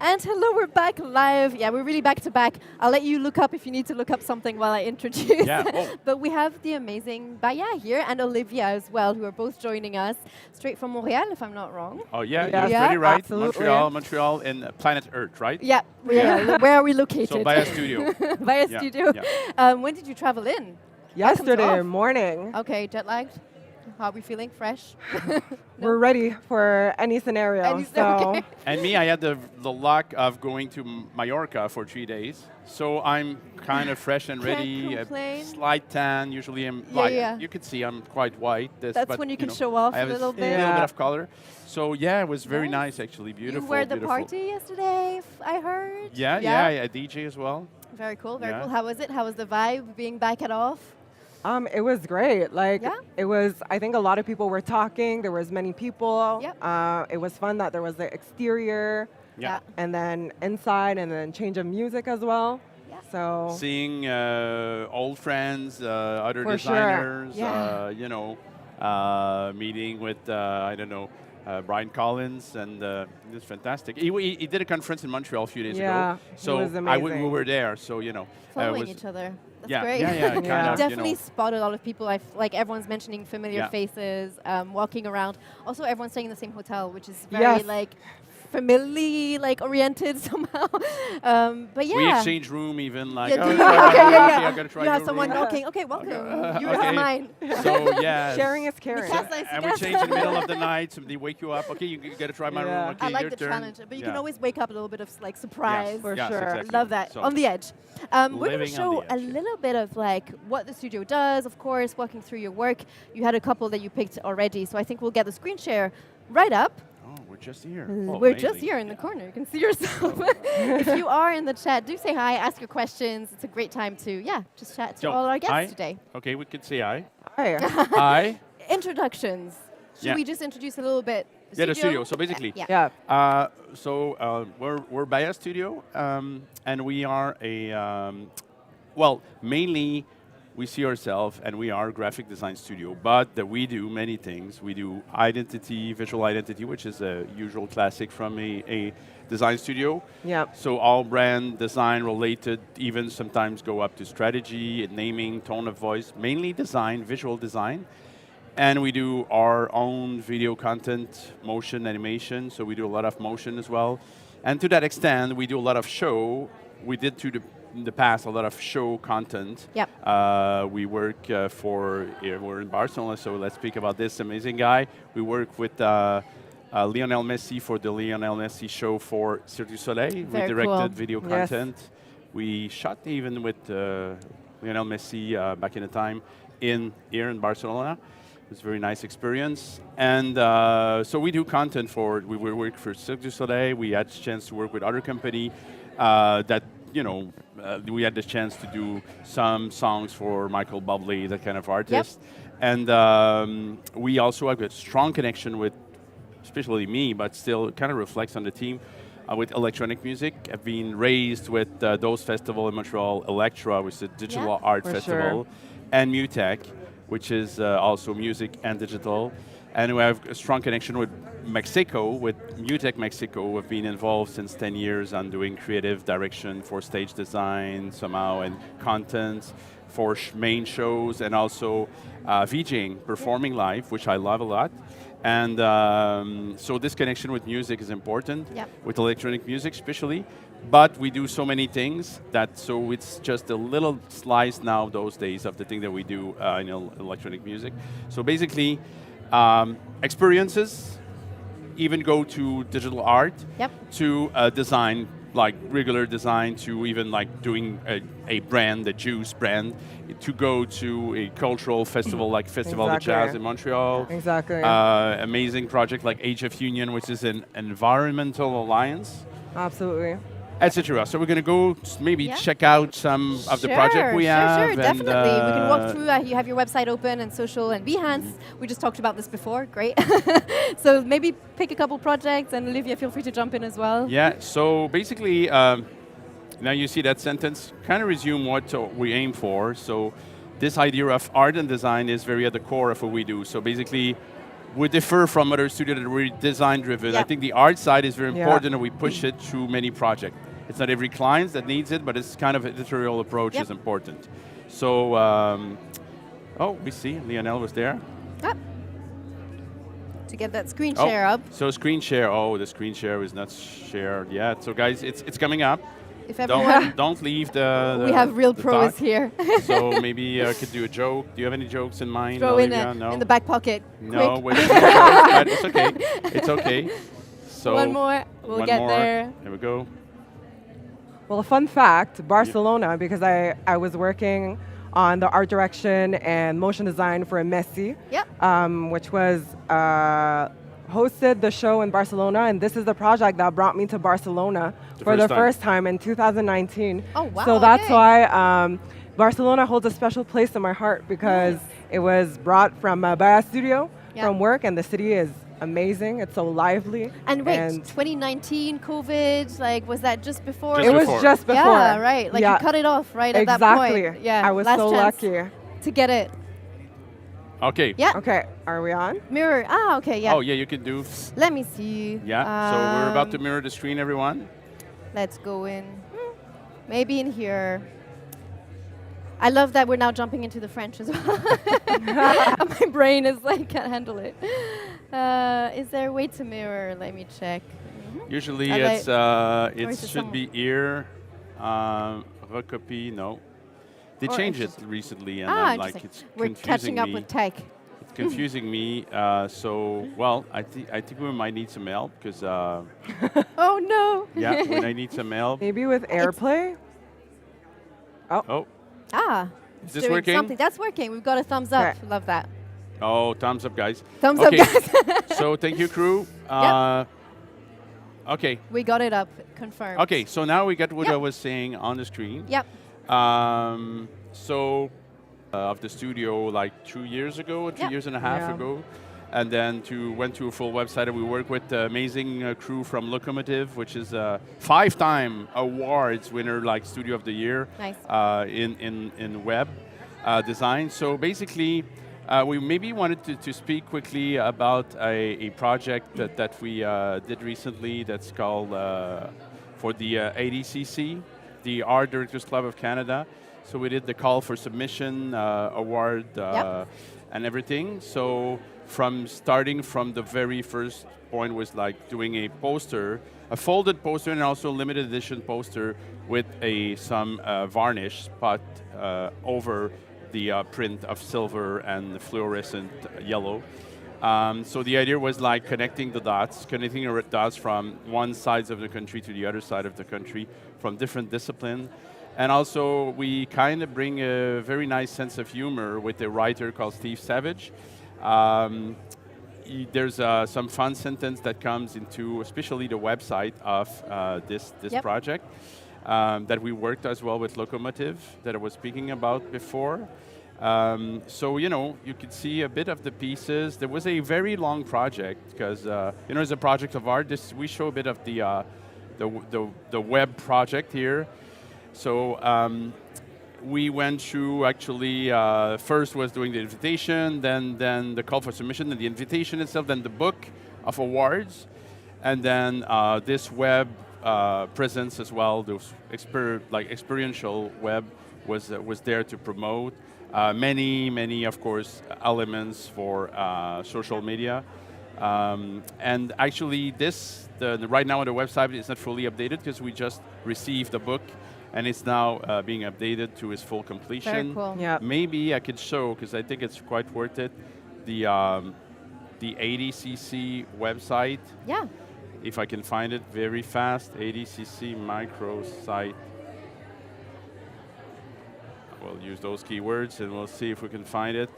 And hello, we're back live. Yeah, we're really back to back. I'll let you look up if you need to look up something while I introduce. Yeah. Oh. But we have the amazing Baillat here and Olivia as well, who are both joining us straight from Montreal, if I'm not wrong. Oh yeah, Yeah. you're Yeah, pretty right. absolutely. Montreal, in planet Earth, right? Yeah, where are we located? So Baillat Studio. Baillat Yeah, Studio. yeah. When did you travel in? Yesterday off. morning. Okay, jet lagged. How are we feeling? Fresh? We're ready for any scenario. Okay. And me, I had the luck of going to Mallorca for 3 days. So I'm kind of fresh and Can't ready. complain. A slight tan. Usually I'm Yeah. you could see I'm quite white. That's but, when you can know, show off I have a little bit. little Yeah. bit of color. So yeah, it was very Nice. nice actually. Beautiful. You were the beautiful. party yesterday, I heard. Yeah, a DJ as well. Very cool, very Yeah. cool. How was it? How was the vibe being back at OFF? It was great. Like, Yeah? it was, I think a lot of people were talking. There was many people. Yep. It was fun that there was the exterior Yeah. and then inside and then change of music as well. Yeah. So, Seeing old friends, other For sure. designers, Yeah. meeting with, I don't know, Brian Collins, and it was fantastic. He did a conference in Montreal a few days Yeah, ago. he So was we amazing. were there, so, Following was- each other. That's yeah, great. yeah, kind Yeah. of, Definitely spotted a lot of people. Like everyone's mentioning familiar Yeah. faces, walking around. Also, everyone's staying in the same hotel, which is very Yes. like familiarly oriented somehow. But yeah. We exchanged room even, like, Yeah, oh, okay, I gotta try You have your someone room. knocking. Okay, welcome. You okay. have mine. So, yeah. sharing is caring. Because I And we changed in the middle of the night, somebody wake you up, okay, you gotta try my Yeah. room, okay, I like your the turn. challenge, but you can Yeah. always wake up a little bit of surprise. For Yes, sure. exactly. Love that. So On the edge. We're going to living on show the a edge, yeah. little bit of what the studio does, of course, walking through your work. You had a couple that you picked already, so I think we'll get the screen share right up. Oh, we're just here. We're just here in the corner. You can see yourself. If you are in the chat, do say hi, ask your questions. It's a great time to, just chat to So, all our guests hi. today. Okay, we could say hi. Hi. Hi. Introductions. Should Yeah. we just introduce a little bit? Yeah, the studio. So basically, Yeah. Yeah. we're Baillat Studio, and we are mainly we see ourselves, and we are a graphic design studio, but we do many things. We do identity, visual identity, which is a usual classic from a design studio. Yeah. So all brand design related, even sometimes go up to strategy, naming, tone of voice, mainly design, visual design. And we do our own video content, motion, animation, so we do a lot of motion as well. And to that extent, we do a lot of show. We did in the past a lot of show content. Yep. We work we're in Barcelona, so let's speak about this amazing guy. We work with Lionel Messi for the Lionel Messi show for Cirque du Soleil. Very We directed cool. video Yes. content. We shot even with Lionel Messi back in the time here in Barcelona. It was a very nice experience. And so we do content we work for Cirque du Soleil. We had a chance to work with other company that, we had the chance to do some songs for Michael Bublé, that kind of artist. And we also have a strong connection with, especially me, but still kind of reflects on the team, with electronic music. I've been raised with those festival in Montreal, Electra, which is a digital art For festival, sure. and Mutech, which is also music and digital. And we have a strong connection with Mexico, with Mutech Mexico. We've been involved since 10 years on doing creative direction for stage design somehow, and content for main shows, and also VJing, performing live, which I love a lot. And so this connection with music is important, with electronic music especially. But we do so many things so it's just a little slice now those days of the thing that we do in electronic music. So basically, experiences even go to digital art, to design, like regular design, to even like doing a brand, a juice brand, to go to a cultural festival like Festival de Jazz in Montreal. Exactly. Amazing project like Age of Union, which is an environmental alliance, Absolutely. etc. So we're going to go maybe check out some of the project we Sure, have. sure, definitely. We can walk through. You have your website open and social and Behance. We just talked about this before. Great. So maybe pick a couple projects, and Olivia, feel free to jump in as well. Yeah. So basically, now you see that sentence. Kind of resume what we aim for. So this idea of art and design is very at the core of what we do. So basically, we differ from other studios that were design driven. I Yep. think the art side is very Yeah. important, and we push it through many projects. It's not every client that needs it, but it's kind of editorial approach Yep. is important. So, oh, we see Lionel was there. Up. To get that screen Oh, share up. So screen share. Oh, the screen share is not shared yet. So guys, it's coming up. If everyone, Don't leave the. we have real the pros talk. here. So maybe I could do a joke. Do you have any jokes in mind, Throw in, Olivia? No. in the back pocket. No, Quick. wait. But it's okay. It's okay. So One more. We'll one get more. there. There we go. Well, a fun fact, Barcelona, because I was working on the art direction and motion design for Messi, Yep. which was hosted the show in Barcelona, and this is the project that brought me to Barcelona for the first time in 2019. Oh, wow, So that's okay. why Barcelona holds a special place in my heart, because it was brought from Baillat studio Yeah. from work, and the city is amazing. It's so lively. And wait, 2019 COVID, like, was that just before? Just It was before. just before. Yeah, right. Like Yeah. you cut it off right at Exactly. that point. Yeah. I was last so chance lucky. to get it. Okay. Yeah. Okay, are we on? Mirror. Ah, okay. Yeah. Oh yeah, you can do. Let me see. Yeah. So we're about to Um, mirror the screen, everyone. Let's go in. Maybe in here. I love that we're now jumping into the French as well. My brain is like, can't handle it. Is there a way to mirror? Let me check. Usually I it's like- it is it should be here. Recopy, no. They Or changed it interesting. recently, and Ah, then, like interesting. it's We're confusing catching up me. with tech. It's confusing me. So well, I think we might need some help because Oh no. yeah, when I need some help. Maybe with AirPlay? Oh, Ah. Is it's this doing working? Something. That's working. We've got a thumbs up. Okay. Love that. oh, thumbs up, guys. Thumbs Okay. up, guys. So thank you, crew. Okay. We got it up. Confirmed. Okay. So now we got what Yep. I was saying on the screen. Yep. So of the studio like 2 years ago, 2 Yep. years and a half Yeah. ago, and then went to a full website, and we work with the amazing crew from Locomotive, which is a 5-time awards winner, like Studio of the Year Nice. in web design. So basically, we maybe wanted to speak quickly about a project that we did recently that's called for the ADCC, the Art Directors Club of Canada. So we did the call for submission award Yep. and everything. So starting from the very first point was like doing a poster, a folded poster, and also a limited edition poster with some varnish spot over the print of silver and fluorescent yellow. So the idea was like connecting the dots from one side of the country to the other side of the country from different disciplines. And also we kind of bring a very nice sense of humor with a writer called Steve Savage. There's some fun sentence that comes into especially the website of this Yep. project that we worked as well with Locomotive that I was speaking about before. So, you could see a bit of the pieces. There was a very long project because, as a project of art, we show a bit of the web project here. So we went through actually, first was doing the invitation, then the call for submission, then the invitation itself, then the book of awards, and then this web presence as well, those experiential web was there to promote. Many, of course, elements for social media. And actually right now on the website it's not fully updated because we just received the book and it's now being updated to its full completion. Very cool. Yeah. Maybe I could show, because I think it's quite worth it, the ADCC website. Yeah. If I can find it very fast, ADCC microsite. We'll use those keywords and we'll see if we can find it.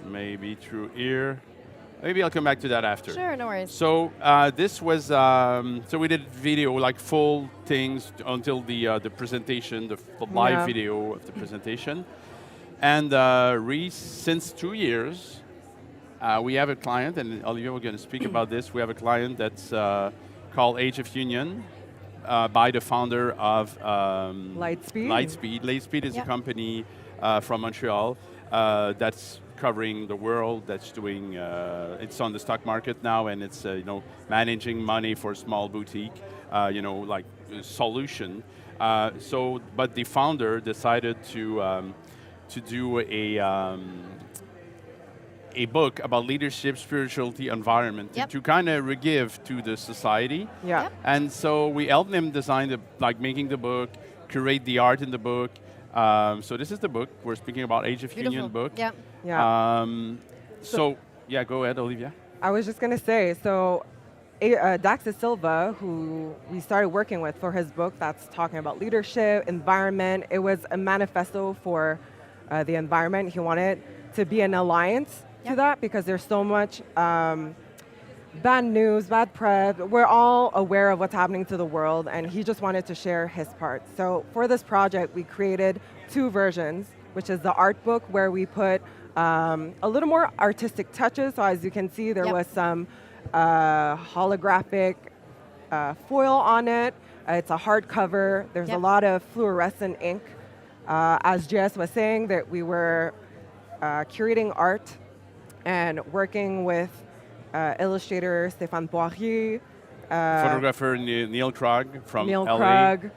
Maybe through here. Maybe I'll come back to that after. Sure. No worries. So this was, so we did video, like full things until the presentation, the live Yeah. video of the presentation. And since 2 years, we have a client, and Olivia, we're going to speak about this. We have a client that's called Age of Union by the founder of Lightspeed. Lightspeed. Lightspeed is Yep. a company from Montreal that's covering the world, that's doing, it's on the stock market now, and it's managing money for a small boutique, like solution. But the founder decided to do a book about leadership, spirituality, environment to kind of give to the society. Yeah. And so we helped them design making the book, curate the art in the book. So this is the book. We're speaking about Age of Union book. Yeah. Yeah. So yeah, go ahead, Olivia. I was just going to say, so Dax de Silva, who we started working with for his book that's talking about leadership, environment, it was a manifesto for the environment. He wanted to be an alliance to that because there's so much bad news, bad press. We're all aware of what's happening to the world, and he just wanted to share his part. So for this project, we created 2 versions, which is the art book where we put a little more artistic touches. So as you can see, there was some holographic foil on it. It's a hardcover. There's a lot of fluorescent ink. As Jess was saying, that we were curating art and working with illustrator Stéphane Poirier, photographer Neil Krug from Neil LA. Krug.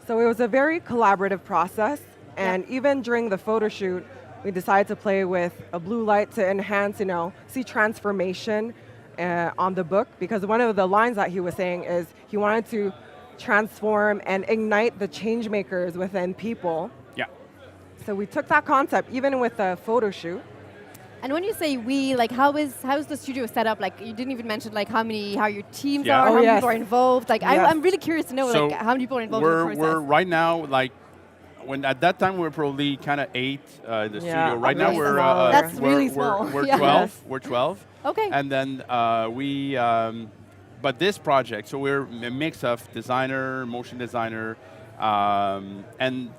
So it was a very collaborative process, and even during the photo shoot, we decided to play with a blue light to enhance, see transformation on the book, because one of the lines that he was saying is he wanted to transform and ignite the change makers within people. Yeah. So we took that concept, even with the photo shoot. And when you say we, like, how is the studio set up? Like, you didn't even mention like how your teams Yeah. are, Oh, how many people are involved. Like, I'm really curious to know So like how many people are involved in the process. We're right now at that time we were probably kind of 8 in the studio. Right now really we're small. That's we're, really we're, small. We're Yeah. 12. We're 12. Okay. And then but this project, so we're a mix of designer, motion designer, and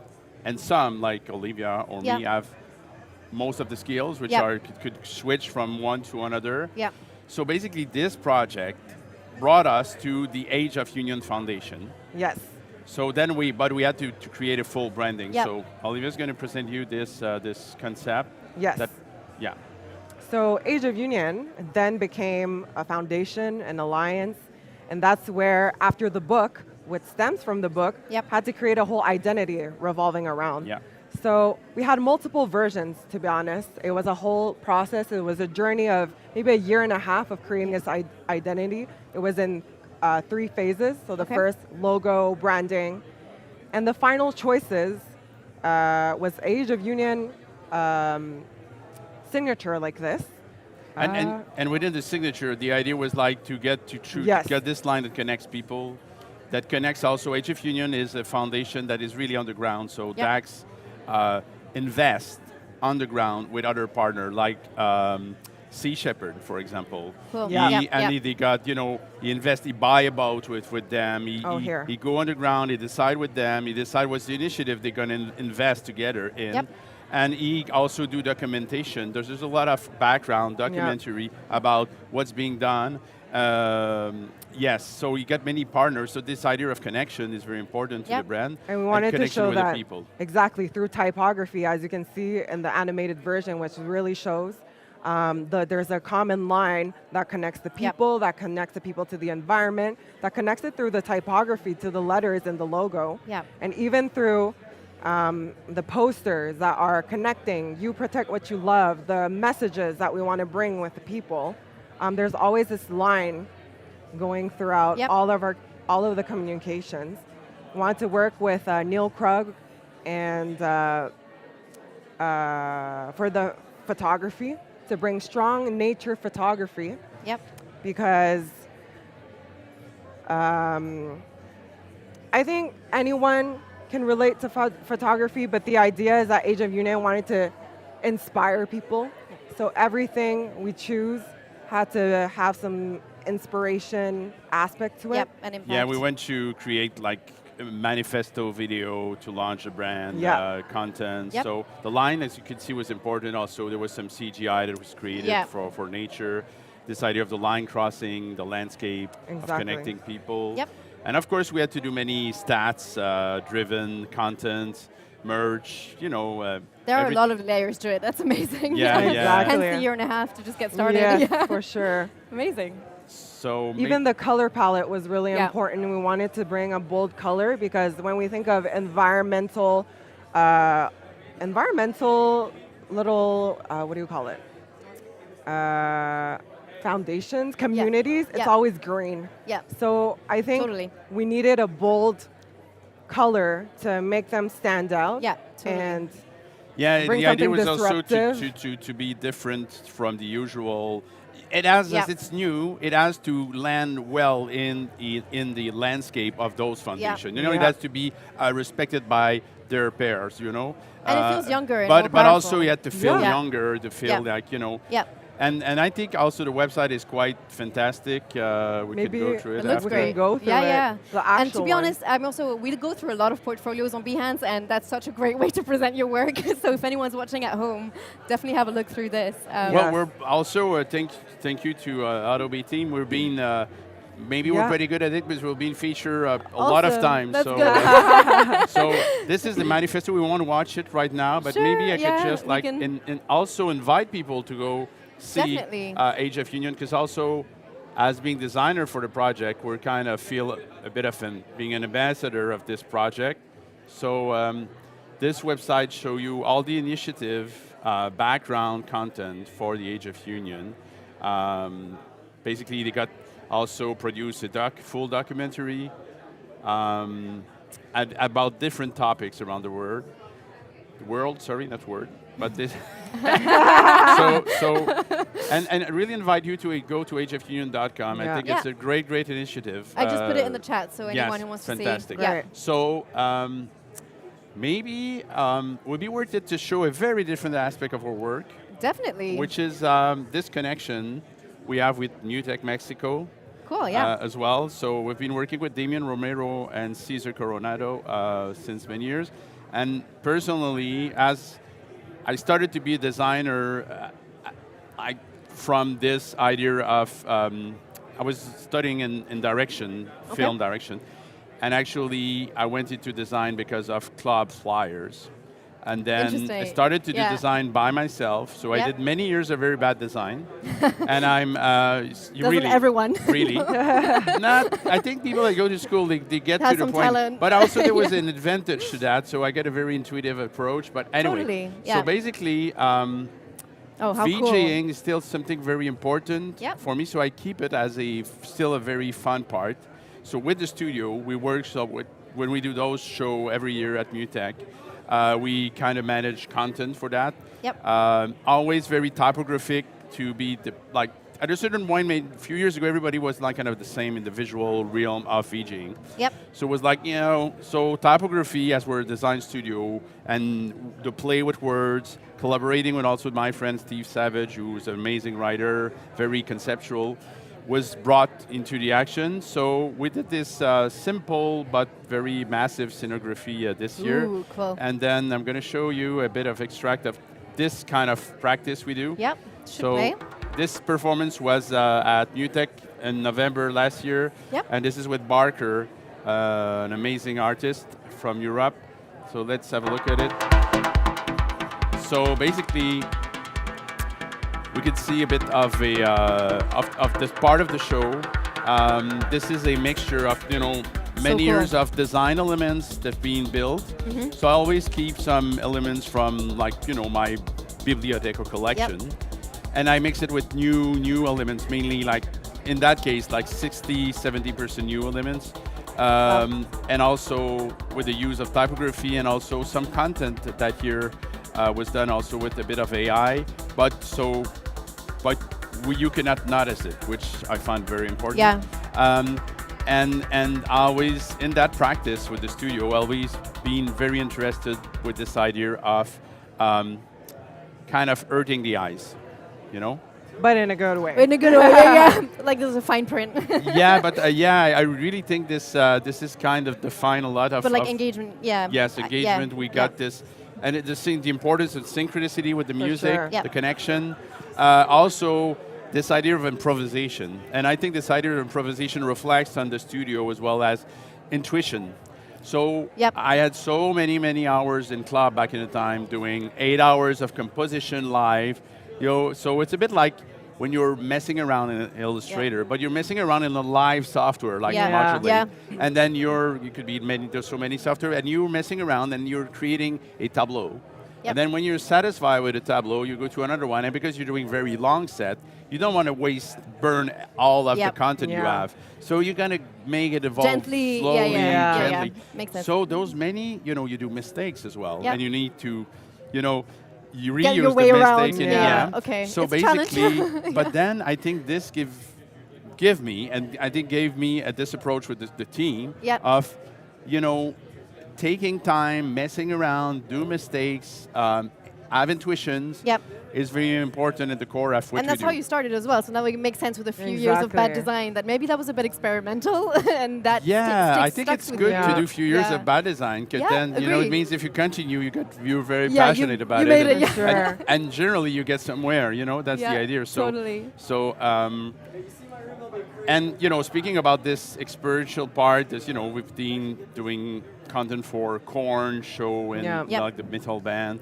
some like Olivia or me have most of the skills, which could switch from one to another. Yeah. So basically, this project brought us to the Age of Union Foundation. Yes. So then we had to create a full branding. Yep. So Olivia's going to present you this concept. Yes. Yeah. So Age of Union then became a foundation, an alliance, and that's where, after the book, what stems from the book, had to create a whole identity revolving around. Yeah. So we had multiple versions, to be honest. It was a whole process. It was a journey of maybe a year and a half of creating this identity. It was in 3 phases. So the first, logo, branding, and the final choices was Age of Union signature like this. And within the signature, the idea was like to get this line that connects people, that connects also. Age of Union is a foundation that is really on the ground. So Dax invest on the ground with other partners like Sea Shepherd, for example. Cool. They got, he buy a boat with them. He go underground, he decide with them, he decide what's the initiative they're going to invest together in. Yep. And he also do documentation. There's a lot of background documentary about what's being done. Yes, so you get many partners. So this idea of connection is very important to the brand. And we wanted to show with that the people. Exactly through typography, as you can see in the animated version, which really shows there's a common line that connects the people, that connects the people to the environment, that connects it through the typography to the letters and the logo, and even through the posters that are connecting, you protect what you love, the messages that we want to bring with the people. There's always this line going throughout all of the communications. We wanted to work with Neil Krug and for the photography, to bring strong nature photography. Because I think anyone can relate to photography, but the idea is that Age of Union wanted to inspire people. So everything we choose had to have some inspiration aspect to it. And impact. Yeah, we went to create like a manifesto video to launch the brand, content. So the line, as you can see, was important. Also, there was some CGI that was created for nature. This idea of the line crossing, the landscape, of connecting people. And of course, we had to do many stats-driven content. merch, you know. There are a lot of layers to it. That's amazing. Yeah, yeah. Exactly. Hence the year and a half to just get started. Yes, Yeah. for sure. Amazing. So Even the color palette was really Yeah. important. We wanted to bring a bold color because when we think of environmental little, what do you call it? Foundations, communities, it's Yeah. always green. Yeah. So I think Totally. we needed a bold color to make them stand out. Yeah, totally. And yeah, bring the idea something was also disruptive. to be different from the usual. It has, Yeah. as it's new, it has to land well in the landscape of those foundations. You know, it Yeah. has to be respected by their peers, you know. And it feels younger and but more but also powerful. you have to feel Yeah. younger, to feel Yeah. like, you know. Yeah. And I think also the website is quite fantastic. We maybe could go through it. It looks we after. can great. go through Yeah, it. yeah. The And to actual be one. honest, we go through a lot of portfolios on Behance, and that's such a great way to present your work. So if anyone's watching at home, definitely have a look through this. Yeah. Well, we're also thank you to Adobe team. We're being maybe we're Yeah. pretty good at it because we're being featured a lot of Awesome. times. That's so good. so this is the manifesto. We want to watch it right now, but Sure, maybe I yeah, could just we like can- and also invite people to go see Definitely. Age of Union, because also as being designer for the project, we're kind of feel a bit of being an ambassador of this project. So this website show you all the initiative, background content for the Age of Union. Basically, they got also produced a full documentary about different topics around the world. Sorry, not word, but this. And I really invite you to go to ageofunion.com. I Yeah. think Yeah. it's a great initiative. I just put it in the chat, so anyone who wants to fantastic. see. Yeah. Right. So maybe would be worth it to show a very different aspect of our work, Definitely. which is this connection we have with New Tech Mexico. Cool, yeah. As well. So we've been working with Damian Romero and Cesar Coronado since many years. And personally, as I started to be a designer, from this idea of, I was studying in direction, film direction, and actually I went into design because of club flyers. And then I Interesting. started to do Yeah. design by myself. So I Yep. did many years of very bad design. And I'm Doesn't everyone? Really. I think people that go to school, they get Has to the some point. talent. But also there was an advantage to that, so I get a very intuitive approach. But anyway, Totally, so yeah. basically, Oh, how VJing cool. is still something very important Yep. for me, so I keep it as still a very fun part. So with the studio, we workshop when we do those show every year at MUTEC. We kind of manage content for that. Yep. Always very typographic to be at a certain point, a few years ago, everybody was like kind of the same in the visual realm of VJing. Yep. So it was like, so typography, as we're a design studio, and the play with words, collaborating with also with my friend Steve Savage, who's an amazing writer, very conceptual, was brought into the action. So we did this simple but very massive scenography this year. Ooh, cool. And then I'm going to show you a bit of extract of this kind of practice we do. Yep. Should So play. this performance was at MUTEC in November last year. Yep. And this is with Barker, an amazing artist from Europe. So let's have a look at it. So basically, we could see a bit of of this part of the show. This is a mixture of many cool. years of design elements that being built. So I always keep some elements from my biblioteca collection, and I mix it with new elements, mainly in that case 60-70% new elements. And also with the use of typography, and also some content that year was done also with a bit of AI, but you cannot notice it, which I find very important. Yeah. And always in that practice with the studio, always been very interested with this idea of kind of hurting the eyes, But in a good way. In a good way, yeah. Like there's a fine print. Yeah, but I really think this is kind of define a lot of. But like of engagement, yeah. Yes, engagement. We got yeah. this, and the importance of synchronicity with the For music, sure. Yep. the connection. Also, this idea of improvisation, and I think this idea of improvisation reflects on the studio as well as intuition. So Yep. I had so many hours in club back in the time doing 8 hours of composition live. So it's a bit like when you're messing around in Illustrator, but you're messing around in a live software like Yeah. Modulate. Yeah. And then you could be there's so many software, and you're messing around and you're creating a tableau. Yep. And then when you're satisfied with a tableau, you go to another one, and because you're doing very long set, you don't want to burn all of Yep. the content you Yeah. have. So you're going to make it evolve Gently, slowly, yeah. gently. Makes sense. So those you do mistakes as well, Yep. and you need to, you Get your reuse way the around, mistake. yeah. Okay, So it's a challenge. basically, but then I think this gave me, and I think gave me this approach with the team Yep. of, taking time, messing around, do mistakes, have intuitions. Yep. Is very important at the core of what And that's we how do. you started as well. So now it makes sense with a few years of bad Exactly. design that maybe that was a bit experimental and that Yeah, I think stuck it's with good you. to do a few years Yeah. of bad design, because Yeah, then it agreed. means if you continue, you're very Yeah, passionate about you it. made it, and, yeah. Sure. and generally you get somewhere. That's Yeah, the idea. So, totally. So, and speaking about this experiential part, we've been doing content for Korn show and Yeah. Yep. like the metal band.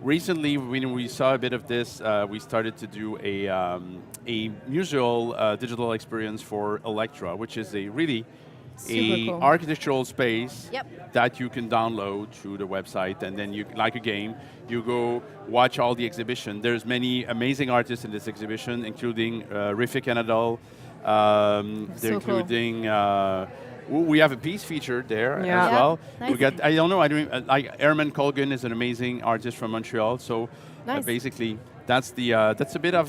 Recently, when we saw a bit of this, we started to do a musical digital experience for Electra, which is a really Super cool. architectural space Yep. that you can download through the website, and then you, like a game, you go watch all the exhibition. There's many amazing artists in this exhibition, including Rifik and Adol. They're So cool. including. We have a piece featured there Yeah. as Yeah, well. nice. We got, I don't know, like Herman Colgan is an amazing artist from Montreal. So Nice. basically, that's a bit of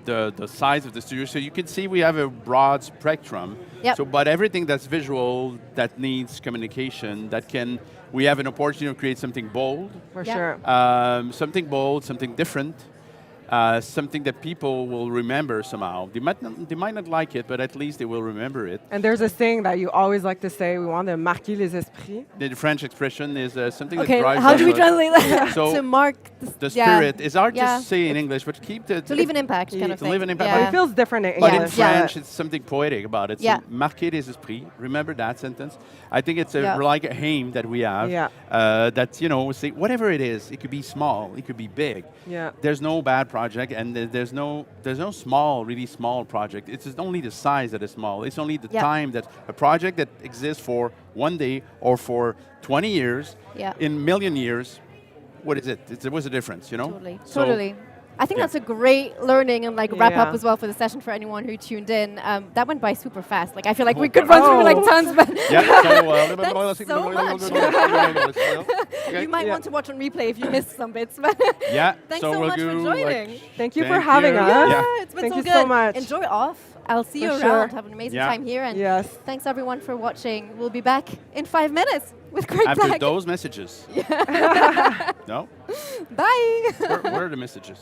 the size of the studio. So you can see we have a broad spectrum. Yep. So, but everything that's visual, that needs communication, we have an opportunity to create something bold, For Yeah. sure. something bold, something different. Something that people will remember somehow. They might not like it, but at least they will remember it. And there's a saying that you always like to say, we want to marquer les esprits. The French expression is something Okay, that drives how do we us, translate that? So, to mark the yeah. spirit. It's hard Yeah. to say in English, but keep the... To leave an impact kind of To thing. leave an impact, But Yeah. it feels different in But in English. Yeah. French, it's something poetic about it. Yeah. So, marquer les esprits. Remember that sentence? I think it's Yeah. like a aim that we have. Yeah. That, say, whatever it is, it could be small, it could be big. Yeah. There's no bad project, and there's no small, really small project. It's just only the size that is small. It's only the Yeah. time that a project that exists for one day or for 20 years, Yeah. in million years, what is it? What's the difference, Totally. So, Totally. I think yeah. that's a great learning and wrap Yeah. up as well for the session for anyone who tuned in. That went by super fast. I feel like we could run through tons, but Yeah, Thanks so much. Okay. you might Yeah. want to watch on replay if you missed some bits. But Yeah, thanks so so we'll much for do, joining. Thank you for Thank having you. us. Yeah. It's been Thank so you good. so much. Enjoy off. I'll see you For around. sure. Have an amazing Yeah. time here. And Yes. thanks everyone for watching. We'll be back in 5 minutes with Craig After Black. those messages. No? Bye. Where are the messages?